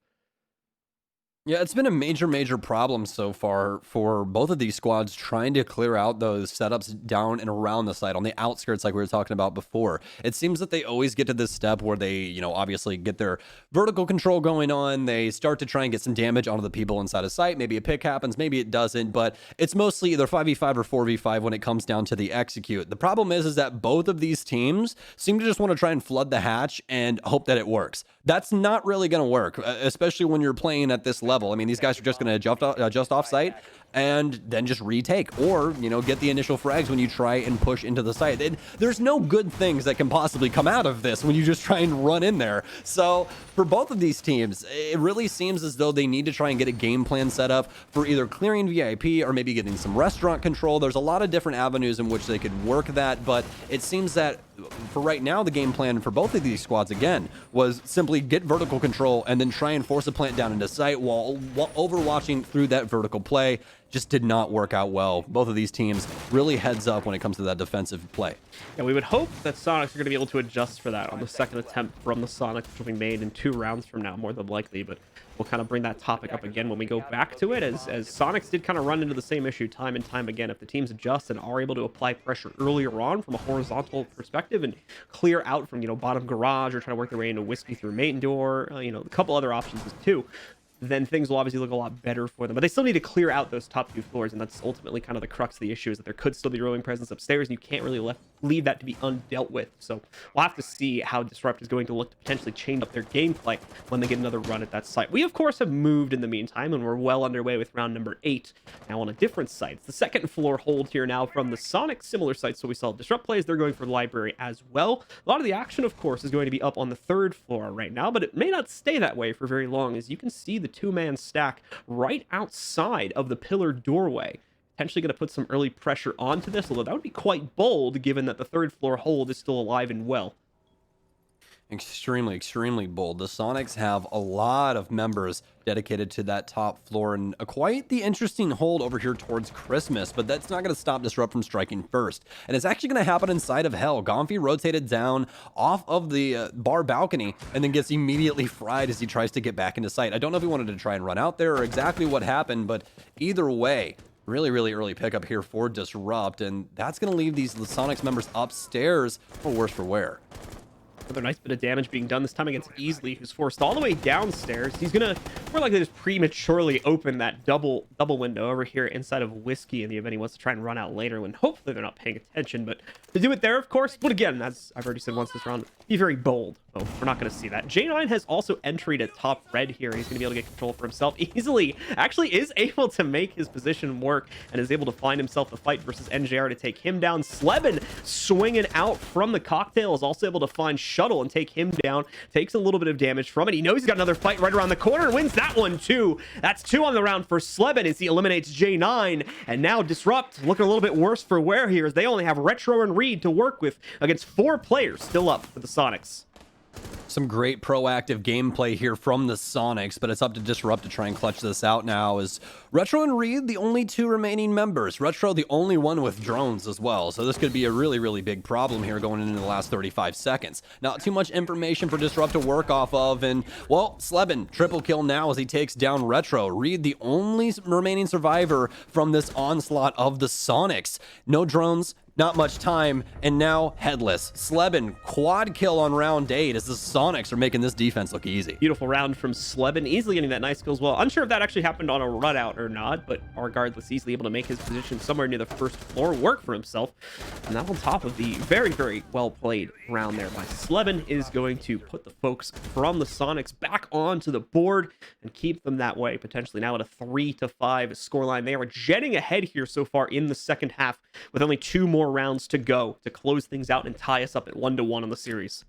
Yeah, it's been a major, major problem so far for both of these squads trying to clear out those setups down and around the site on the outskirts like we were talking about before. It seems that they always get to this step where they, you know, obviously get their vertical control going on. They start to try and get some damage onto the people inside a site. Maybe a pick happens, maybe it doesn't, but it's mostly either 5v5 or 4v5 when it comes down to the execute. The problem is that both of these teams seem to just want to try and flood the hatch and hope that it works. That's not really going to work, especially when you're playing at this level. I mean, these guys are just going to adjust off site and then just retake, or, you know, get the initial frags when you try and push into the site. There's no good things that can possibly come out of this when you just try and run in there. So for both of these teams, it really seems as though they need to try and get a game plan set up for either clearing VIP or maybe getting some restaurant control. There's a lot of different avenues in which they could work that, but it seems that for right now, the game plan for both of these squads, again, was simply get vertical control and then try and force a plant down into sight while overwatching through that vertical play. Just did not work out well. Both of these teams really heads up when it comes to that defensive play. Yeah, we would hope that Sonics are going to be able to adjust for that on the second attempt from the Sonics, which will be made in 2 rounds from now, more than likely, but we'll kind of bring that topic up again when we go back to it, as Sonics did kind of run into the same issue time and time again. If the teams adjust and are able to apply pressure earlier on from a horizontal perspective and clear out from, you know, bottom garage, or try to work their way into whiskey through main door, you know, a couple other options too, then things will obviously look a lot better for them. But they still need to clear out those top 2 floors, and that's ultimately kind of the crux of the issue, is that there could still be roaming presence upstairs, and you can't really leave that to be undealt with. So we'll have to see how Disrupt is going to look to potentially change up their gameplay when they get another run at that site. We, of course, have moved in the meantime, and we're well underway with round number 8, now on a different site. It's the second floor hold here now from the Sonic, similar sites. So we saw Disrupt plays, they're going for the library as well. A lot of the action, of course, is going to be up on the 3rd floor right now, but it may not stay that way for very long, as you can see the 2-man stack right outside of the pillar doorway. Potentially going to put some early pressure onto this, although that would be quite bold given that the 3rd floor hold is still alive and well. Extremely, extremely bold. The Sonics have a lot of members dedicated to that top floor, and quite the interesting hold over here towards Christmas, but that's not going to stop Disrupt from striking first. And it's actually going to happen inside of Hell. Gonfi rotated down off of the bar balcony and then gets immediately fried as he tries to get back into sight. I don't know if he wanted to try and run out there or exactly what happened, but either way, really, really early pickup here for Disrupt, and that's going to leave these Sonics members upstairs for worse for wear. Another nice bit of damage being done, this time against Easley, who's forced all the way downstairs. He's gonna more likely just prematurely open that double window over here inside of Whiskey in the event he wants to try and run out later when hopefully they're not paying attention. But to do it there, of course, but again, as I've already said once this round, be very bold. Oh, we're not going to see that. J9 has also entered at top red here. He's going to be able to get control for himself easily. Actually is able to make his position work and is able to find himself the fight versus NJR to take him down. Sleben swinging out from the cocktail is also able to find Shuttle and take him down. Takes a little bit of damage from it. He knows he's got another fight right around the corner and wins that one too. That's 2 on the round for Sleben as he eliminates J9. And now Disrupt looking a little bit worse for wear here as they only have Retro and Reed to work with against 4 players still up for the Soniqs. Some great proactive gameplay here from the Soniqs, but it's up to Disrupt to try and clutch this out now. As Retro and Reed, the only 2 remaining members. Retro, the only one with drones as well. So this could be a really, really big problem here going into the last 35 seconds. Not too much information for Disrupt to work off of. And, well, Sleben, triple kill now as he takes down Retro. Reed, the only remaining survivor from this onslaught of the Soniqs. No drones. Not much time, and now headless. Sleben, quad kill on round 8 as the Soniqs are making this defense look easy. Beautiful round from Sleben, easily getting that nice kill as well. Unsure if that actually happened on a run out or not, but regardless, easily able to make his position somewhere near the first floor work for himself. And that on top of the very, very well played round there by Sleben is going to put the folks from the Soniqs back onto the board and keep them that way, potentially now at a 3-5 scoreline. They are jetting ahead here so far in the second half with only 2 more rounds to go to close things out and tie us up at 1-1 on the series.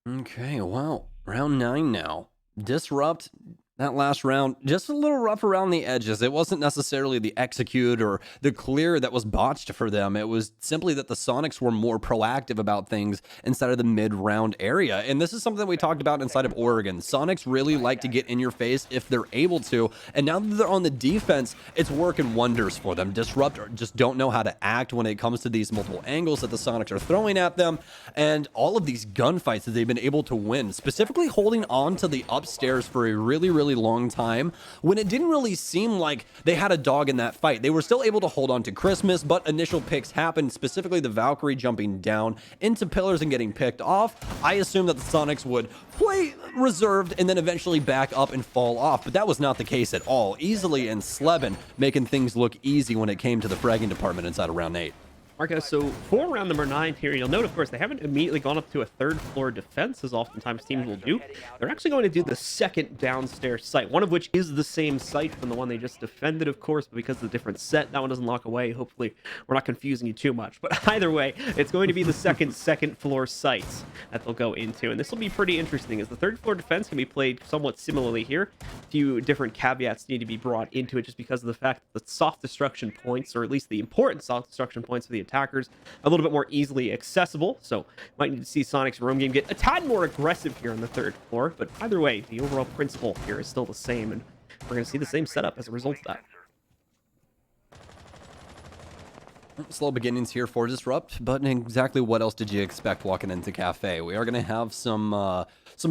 Okay, well, round 9 now. Disrupt, that last round, just a little rough around the edges. It wasn't necessarily the execute or the clear that was botched for them. It was simply that the Soniqs were more proactive about things inside of the mid-round area. And this is something that we talked about inside of Oregon. Soniqs really like to get in your face if they're able to. And now that they're on the defense, it's working wonders for them. Disrupt just don't know how to act when it comes to these multiple angles that the Soniqs are throwing at them. And all of these gunfights that they've been able to win, specifically holding on to the upstairs for a really long time when it didn't really seem like they had a dog in that fight. They were still able to hold on to Christmas, but initial picks happened, specifically the Valkyrie jumping down into pillars and getting picked off. I assumed that the Soniqs would play reserved and then eventually back up and fall off, but that was not the case at all. Easily and Sleben making things look easy when it came to the fragging department inside of round 8. Marco, so for round number 9 here, you'll note, of course, they haven't immediately gone up to a 3rd floor defense, as oftentimes teams will do. They're actually going to do the second downstairs site, one of which is the same site from the one they just defended, of course, but because of the different set, that one doesn't lock away. Hopefully, we're not confusing you too much. But either way, it's going to be the second floor sites that they'll go into. And this will be pretty interesting, as the 3rd floor defense can be played somewhat similarly here. A few different caveats need to be brought into it just because of the fact that the soft destruction points, or at least the important soft destruction points for the attackers, a little bit more easily accessible. So might need to see Soniqs roam game get a tad more aggressive here on the 3rd floor. But either way, the overall principle here is still the same, and we're going to see the same setup as a result of that. Slow beginnings here for Disrupt, but exactly what else did you expect walking into Cafe? We are going to have some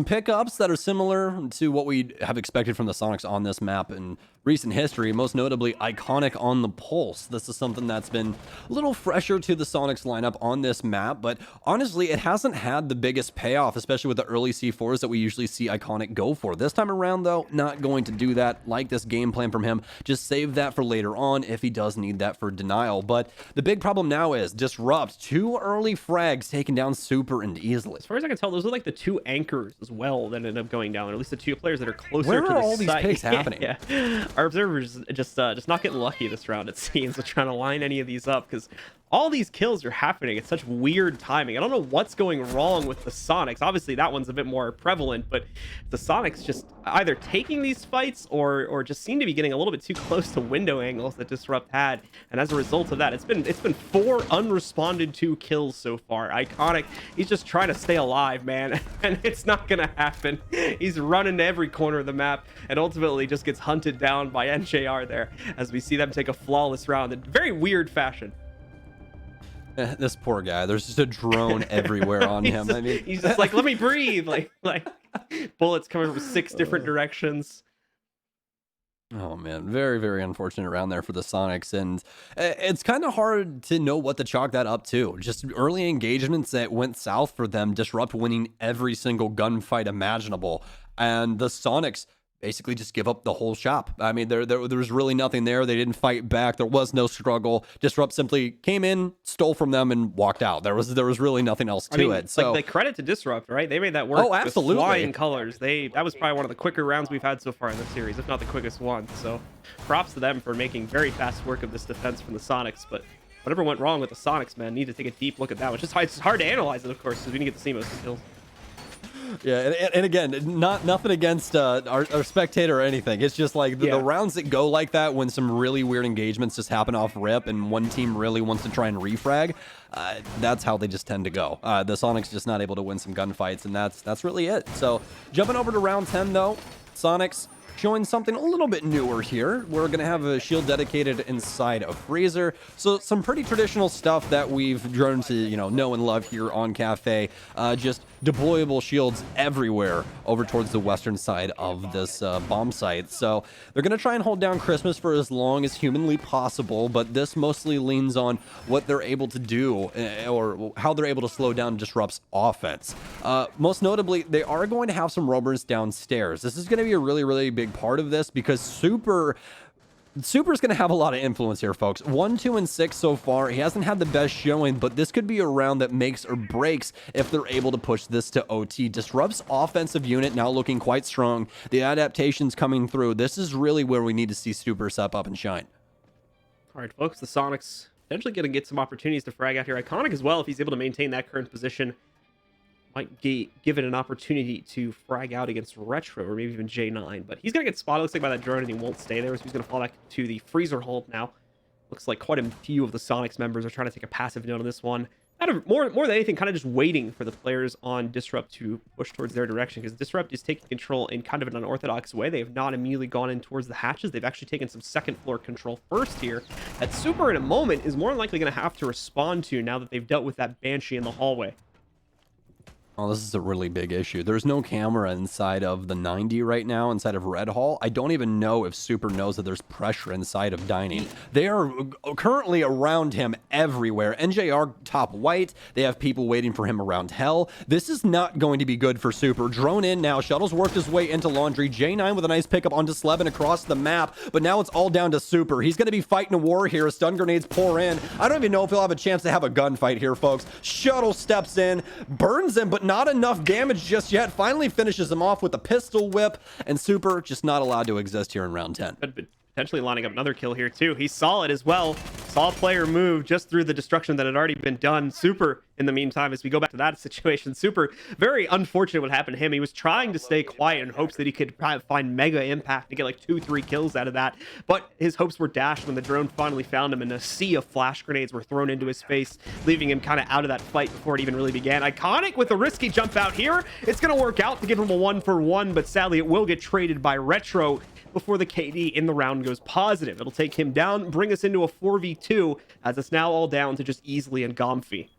pickups that are similar to what we have expected from the Soniqs on this map in recent history, most notably Iconic on the Pulse. This is something that's been a little fresher to the Soniqs lineup on this map, but honestly, it hasn't had the biggest payoff, especially with the early C4s that we usually see Iconic go for. This time around, though, not going to do that. Like this game plan from him, just save that for later on if he does need that for denial. But the big problem now is Disrupt. 2 early frags taken down super and easily. As far as I can tell, those are like the 2 anchors as well that end up going down, or at least the 2 players that are closer Where to the are all these site. picks happening? Yeah. Our observers just not getting lucky this round, it seems, with trying to line any of these up, because all these kills are happening at such weird timing. I don't know what's going wrong with the Soniqs. Obviously, that one's a bit more prevalent, but the Soniqs just either taking these fights or just seem to be getting a little bit too close to window angles that Disrupt had. And as a result of that, it's been 4 unresponded to kills so far. Iconic, he's just trying to stay alive, man, and it's not gonna happen. He's running to every corner of the map and ultimately just gets hunted down by NJR there as we see them take a flawless round in very weird fashion. This poor guy. There's just a drone everywhere on him. I mean, he's just like, let me breathe. Like bullets coming from 6 different directions. Oh man, very, very unfortunate round there for the Sonics, and it's kind of hard to know what to chalk that up to. Just early engagements that went south for them, Disrupt winning every single gunfight imaginable, and the Sonics basically just give up the whole shop. I mean, there was really nothing there. They didn't fight back. There was no struggle. Disrupt simply came in, stole from them, and walked out. There was really nothing else to it. So, like, the credit to Disrupt, right? They made that work. oh, absolutely, with flying colors. That was probably one of the quicker rounds we've had so far in the series, if not the quickest one. So, props to them for making very fast work of this defense from the Sonics. But whatever went wrong with the Sonics, man, need to take a deep look at that. Which is it's hard to analyze it, of course, because we didn't get to see most of the kills. Yeah, and again, nothing against our spectator or anything. It's just like the rounds that go like that when some really weird engagements just happen off rip and one team really wants to try and refrag, that's how they just tend to go. The Sonics just not able to win some gunfights, and that's really it. So jumping over to round 10 though, Sonics showing something a little bit newer here. We're going to have a shield dedicated inside a freezer. So some pretty traditional stuff that we've grown to, know and love here on Cafe. Just deployable shields everywhere over towards the western side of this bomb site. So they're going to try and hold down Christmas for as long as humanly possible, but this mostly leans on what they're able to do or how they're able to slow down Disrupt's offense. Most notably, they are going to have some roamers downstairs. This is going to be a really, really big part of this because Super's going to have a lot of influence here, folks. 1, 2, and 6 so far. He hasn't had the best showing, but this could be a round that makes or breaks if they're able to push this to OT. Disrupt's offensive unit now looking quite strong. The adaptations coming through. This is really where we need to see Super step up and shine. All right, folks, the Sonics potentially going to get some opportunities to frag out here. Iconic as well, if he's able to maintain that current position. Might give it an opportunity to frag out against Retro or maybe even J9, but he's going to get spotted, looks like, by that drone, and he won't stay there, so he's going to fall back to the freezer hold now. Looks like quite a few of the Sonics members are trying to take a passive note on this one. More than anything, kind of just waiting for the players on Disrupt to push towards their direction, because Disrupt is taking control in kind of an unorthodox way. They have not immediately gone in towards the hatches. They've actually taken some second floor control first here. That Super, in a moment, is more than likely going to have to respond to now that they've dealt with that Banshee in the hallway. Oh, this is a really big issue. There's no camera inside of the 90 right now, inside of Red Hall. I don't even know if Super knows that there's pressure inside of Dining. They are currently around him everywhere. NJR top white. They have people waiting for him around Hell. This is not going to be good for Super. Drone in now. Shuttle's worked his way into Laundry. J9 with a nice pickup onto Slevin across the map, but now it's all down to Super. He's going to be fighting a war here. Stun grenades pour in. I don't even know if he'll have a chance to have a gunfight here, folks. Shuttle steps in, burns him, but not enough damage just yet. Finally finishes him off with a pistol whip, and Super just not allowed to exist here in round 10. But potentially lining up another kill here too. He's solid as well. Saw a player move just through the destruction that had already been done. Super, in the meantime, as we go back to that situation, Super, very unfortunate what happened to him. He was trying to stay quiet in hopes that he could find mega impact to get like 2-3 kills out of that, but his hopes were dashed when the drone finally found him, and a sea of flash grenades were thrown into his face, leaving him kind of out of that fight before it even really began. Iconic with a risky jump out here. It's going to work out to give him a 1-for-1, but sadly it will get traded by Retro before the KD in the round goes positive. It'll take him down, bring us into a 4v2, as it's now all down to just Easily and Gomfy.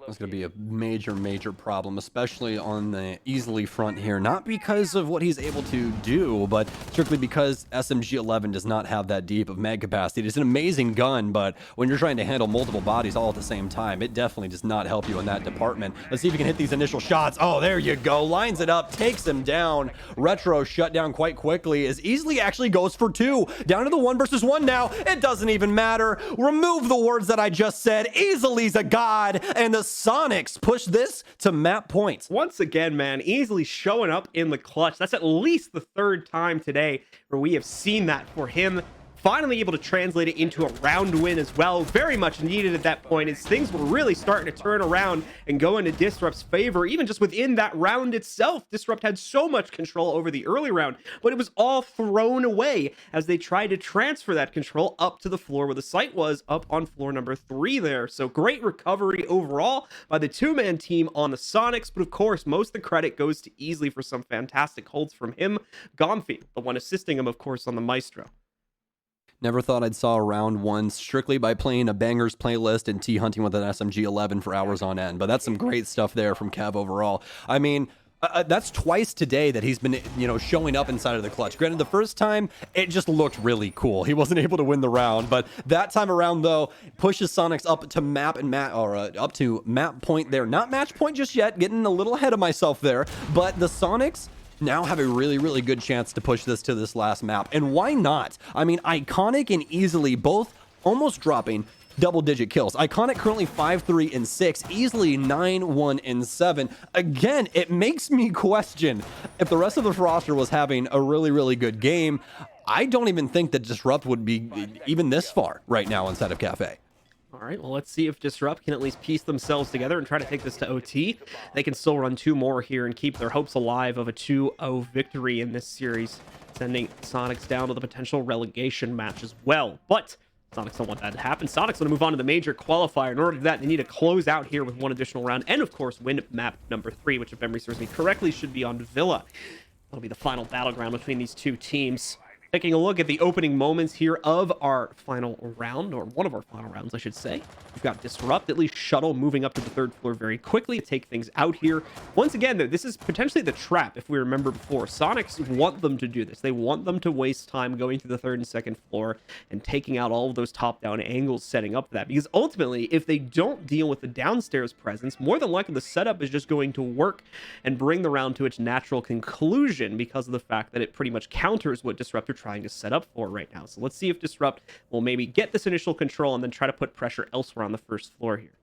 That's going to be a major, major problem, especially on the Easily front here. Not because of what he's able to do, but strictly because SMG-11 does not have that deep of mag capacity. It's an amazing gun, but when you're trying to handle multiple bodies all at the same time, it definitely does not help you in that department. Let's see if we can hit these initial shots. Oh, there you go. Lines it up, takes him down. Retro shut down quite quickly as Easily actually goes for 2. Down to the 1 versus 1 now. It doesn't even matter. Remove the words that I just said. Easily's a god, and the Sonics push this to map points. Once again, man, Easily showing up in the clutch. That's at least the 3rd time today where we have seen that for him. Finally able to translate it into a round win as well. Very much needed at that point, as things were really starting to turn around and go into Disrupt's favor. Even just within that round itself, Disrupt had so much control over the early round, but it was all thrown away as they tried to transfer that control up to the floor where the site was, up on floor number 3 there. So great recovery overall by the 2-man team on the Sonics, but of course, most of the credit goes to Easily for some fantastic holds from him. Gomfy, the one assisting him, of course, on the Maestro. Never thought I'd saw a round 1 strictly by playing a bangers playlist and hunting with an SMG-11 for hours on end, but that's some great stuff there from Kev overall. I mean, That's twice today that he's been, showing up inside of the clutch. Granted, the first time, it just looked really cool. He wasn't able to win the round, but that time around, though, pushes Soniqs up to up to map point there. Not match point just yet, getting a little ahead of myself there, but the Soniqs now have a really, really good chance to push this to this last map. And why not? I mean, Iconic and Easily both almost dropping double-digit kills. Iconic currently 5-3 and 6, Easily 9-1 and 7. Again, it makes me question if the rest of the roster was having a really, really good game. I don't even think that Disrupt would be even this far right now inside of Cafe. All right, well, let's see if Disrupt can at least piece themselves together and try to take this to OT. They can still run 2 more here and keep their hopes alive of a 2-0 victory in this series, sending Soniqs down to the potential relegation match as well. But Soniqs don't want that to happen. Soniqs want to move on to the major qualifier. In order to do that, they need to close out here with 1 additional round and, of course, win map number 3, which, if memory serves me correctly, should be on Villa. That'll be the final battleground between these 2 teams. Taking a look at the opening moments here of our final round, or one of our final rounds, I should say. We've got Disrupt, at least Shuttle, moving up to the 3rd floor very quickly to take things out here. Once again, though, this is potentially the trap, if we remember before. Soniqs want them to do this. They want them to waste time going through the 3rd and 2nd floor and taking out all of those top-down angles setting up for that. Because ultimately, if they don't deal with the downstairs presence, more than likely the setup is just going to work and bring the round to its natural conclusion because of the fact that it pretty much counters what Disrupt are trying to set up for right now. So let's see if Disrupt will maybe get this initial control and then try to put pressure elsewhere on the 1st floor here.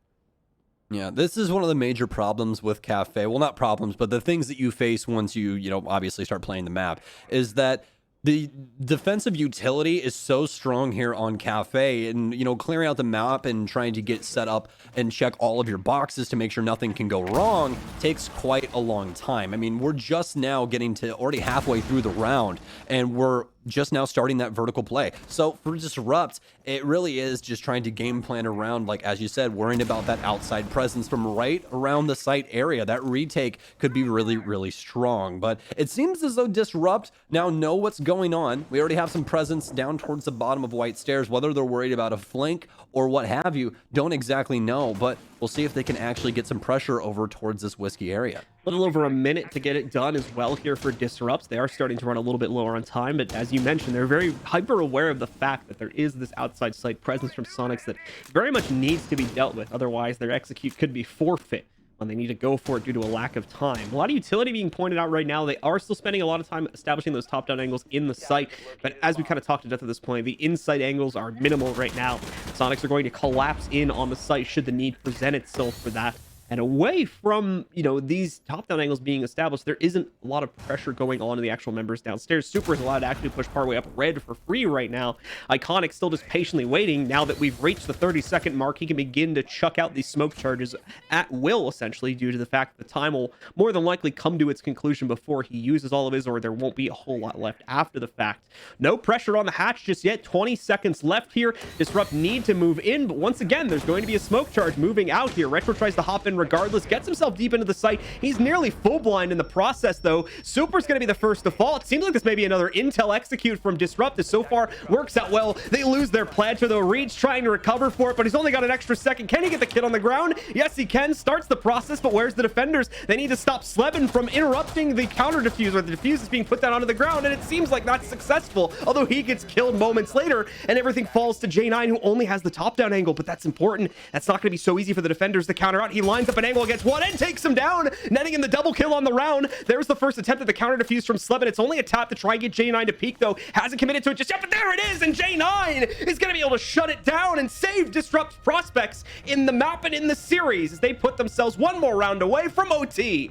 Yeah, this is one of the major problems with Cafe. Well, not problems, but the things that you face once you, obviously start playing the map is that the defensive utility is so strong here on Cafe, and, clearing out the map and trying to get set up and check all of your boxes to make sure nothing can go wrong takes quite a long time. I mean, we're just now getting to already halfway through the round, and we're just now starting that vertical play. So for Disrupt, it really is just trying to game plan around, like, as you said, worrying about that outside presence from right around the site area. That retake could be really, really strong, but it seems as though Disrupt now know what's going on. We already have some presence down towards the bottom of White Stairs. Whether they're worried about a flank or what have you, don't exactly know, but we'll see if they can actually get some pressure over towards this Whiskey area. A little over a minute to get it done as well here for Disrupts. They are starting to run a little bit lower on time, but as you mentioned, they're very hyper aware of the fact that there is this outside site presence from Soniqs that very much needs to be dealt with. Otherwise, their execute could be forfeit when they need to go for it due to a lack of time. A lot of utility being pointed out right now. They are still spending a lot of time establishing those top-down angles in the site, but as we kind of talked to death at this point, the inside angles are minimal right now. Soniqs are going to collapse in on the site should the need present itself for that. And away from, these top-down angles being established, there isn't a lot of pressure going on to the actual members downstairs. Super is allowed to actually push partway up red for free right now. Iconic still just patiently waiting. Now that we've reached the 30-second mark, he can begin to chuck out these smoke charges at will, essentially, due to the fact that the time will more than likely come to its conclusion before he uses all of his, or there won't be a whole lot left after the fact. No pressure on the hatch just yet. 20 seconds left here. Disrupt need to move in, but once again, there's going to be a smoke charge moving out here. Retro tries to hop in regardless, gets himself deep into the site. He's nearly full blind in the process, though. Super's going to be the first to fall. It seems like this may be another intel execute from Disrupt. This so far works out well. They lose their planter, though. Reed's trying to recover for it, but he's only got an extra second. Can he get the kid on the ground? Yes, he can. Starts the process, but where's the defenders? They need to stop Sleben from interrupting the counter diffuser. The diffuse is being put down onto the ground, and it seems like not successful, although he gets killed moments later, and everything falls to J9, who only has the top-down angle, but that's important. That's not going to be so easy for the defenders to counter out. He lines up an angle against one and takes him down, netting him the double kill on the round. There's the first attempt at the counter defuse from Sleben. It's only a tap to try and get J9 to peek, though. Hasn't committed to it just yet, but there it is, and J9 is going to be able to shut it down and save Disrupt's prospects in the map and in the series as they put themselves one more round away from OT.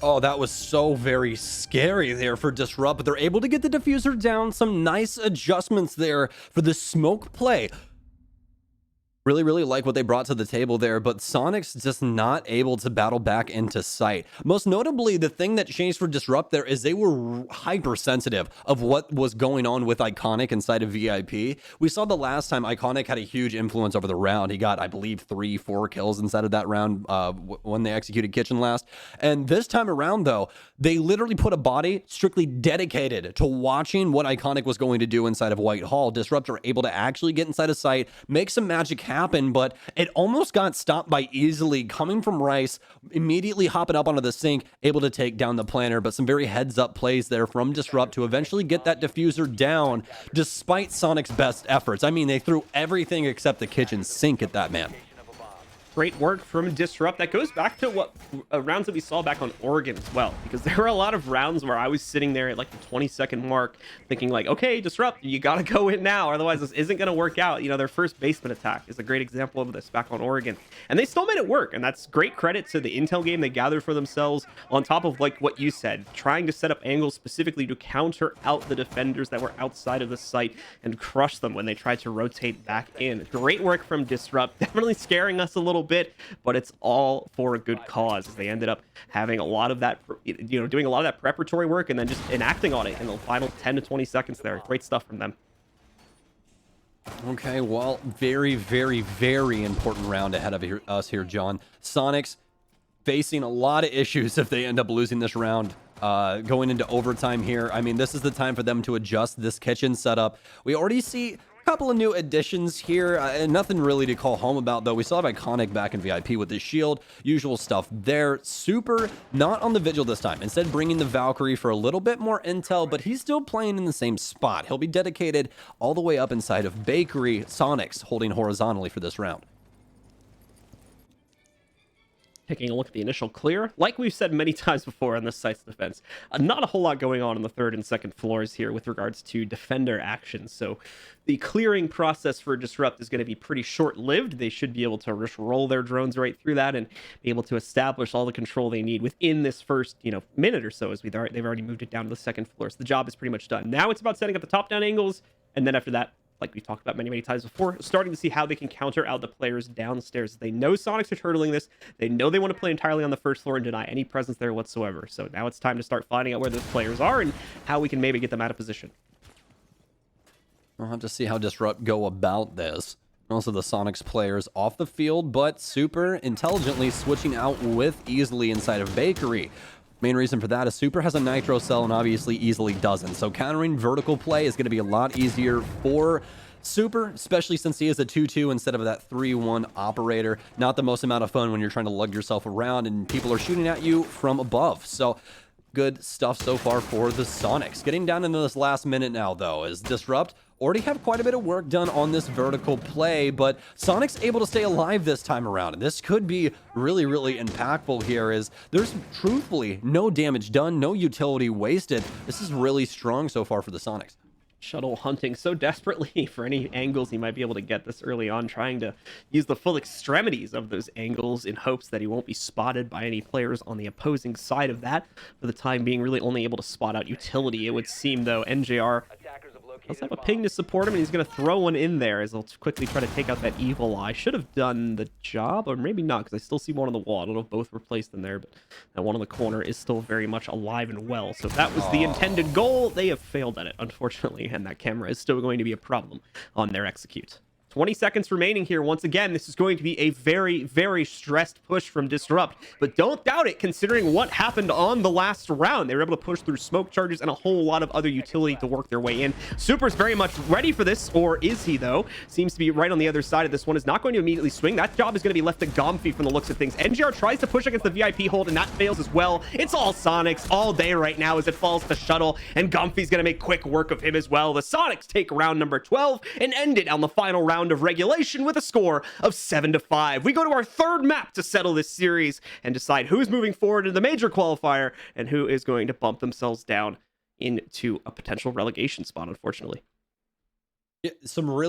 Oh, that was so very scary there for Disrupt, but they're able to get the diffuser down. Some nice adjustments there for the smoke play. Really, really like what they brought to the table there, but Soniqs just not able to battle back into sight. Most notably, the thing that changed for Disrupt there is they were hypersensitive of what was going on with Iconic inside of VIP. We saw the last time Iconic had a huge influence over the round. He got, I believe, 3-4 kills inside of that round when they executed Kitchen last. And this time around, though, they literally put a body strictly dedicated to watching what Iconic was going to do inside of Whitehall. Disrupt are able to actually get inside of sight, make some magic happen, happen, but it almost got stopped by Easily coming from Rice, immediately hopping up onto the sink, able to take down the planner, but some very heads-up plays there from Disrupt to eventually get that diffuser down, despite Soniqs' best efforts. I mean, they threw everything except the kitchen sink at that man. Great work from Disrupt. That goes back to what rounds that we saw back on Oregon as well, because there were a lot of rounds where I was sitting there at like the 20-second mark thinking like, okay, Disrupt, you got to go in now, otherwise this isn't going to work out. You know, their first basement attack is a great example of this back on Oregon, and they still made it work, and that's great credit to the intel game they gathered for themselves, on top of like what you said, trying to set up angles specifically to counter out the defenders that were outside of the site and crush them when they tried to rotate back in. Great work from Disrupt, definitely scaring us a little bit, but it's all for a good cause, as they ended up having a lot of that, you know, doing a lot of that preparatory work and then just enacting on it in the final 10 to 20 seconds there. Great stuff from them. Okay, well, very, very, very important round ahead of us here, John. Soniqs facing a lot of issues if they end up losing this round. Going into overtime here. I mean, this is the time for them to adjust this kitchen setup. We already see couple of new additions here, and nothing really to call home about, though. We still have Iconic back in VIP with his shield, usual stuff there. Super not on the Vigil this time, instead bringing the Valkyrie for a little bit more intel, but he's still playing in the same spot. He'll be dedicated all the way up inside of Bakery. Soniqs holding horizontally for this round. Taking a look at the initial clear, like we've said many times before on this site's defense, not a whole lot going on the third and second floors here with regards to defender actions. So the clearing process for Disrupt is going to be pretty short-lived. They should be able to just roll their drones right through that and be able to establish all the control they need within this first, minute or so, as they've already moved it down to the second floor. So the job is pretty much done. Now it's about setting up the top-down angles, and then after that, like we've talked about many times before, starting to see how they can counter out the players downstairs. They know Soniqs are turtling this. They know they want to play entirely on the first floor and deny any presence there whatsoever. So now it's time to start finding out where those players are and how we can maybe get them out of position. We'll have to see how Disrupt go about this. Also, the Soniqs players off the field, but super intelligently switching out with Easily inside of Bakery. Main reason for that is Super has a Nitro cell and obviously Easily doesn't. So countering vertical play is going to be a lot easier for Super, especially since he is a 2-2 instead of that 3-1 operator. Not the most amount of fun when you're trying to lug yourself around and people are shooting at you from above. So good stuff so far for the Soniqs. Getting down into this last minute now, though, is Disrupt already have quite a bit of work done on this vertical play, but Soniqs able to stay alive this time around. And this could be really, really impactful here, as there's truthfully no damage done, no utility wasted. This is really strong so far for the Soniqs. Shuttle hunting so desperately for any angles he might be able to get this early on, trying to use the full extremities of those angles in hopes that he won't be spotted by any players on the opposing side of that. For the time being, really only able to spot out utility, it would seem, though. NJR does have a ping to support him, and he's going to throw one in there as he'll quickly try to take out that evil eye. Should have done the job, or maybe not, because I still see one on the wall. I don't know if both were placed in there, but that one on the corner is still very much alive and well. So if that was the intended goal, they have failed at it, unfortunately, and that camera is still going to be a problem on their execute. 20 seconds remaining here. Once again, this is going to be a very, very stressed push from Disrupt, but don't doubt it considering what happened on the last round. They were able to push through smoke charges and a whole lot of other utility to work their way in. Super's very much ready for this, or is he, though? Seems to be right on the other side of this one. Is not going to immediately swing. That job is going to be left to Gomfy from the looks of things. NGR tries to push against the VIP hold, and that fails as well. It's all Soniqs all day right now as it falls to Shuttle, and Gomfy's going to make quick work of him as well. The Soniqs take round number 12 and end it on the final round of regulation with a score of 7-5. We go to our third map to settle this series and decide who's moving forward in the major qualifier and who is going to bump themselves down into a potential relegation spot, unfortunately. Yeah, some really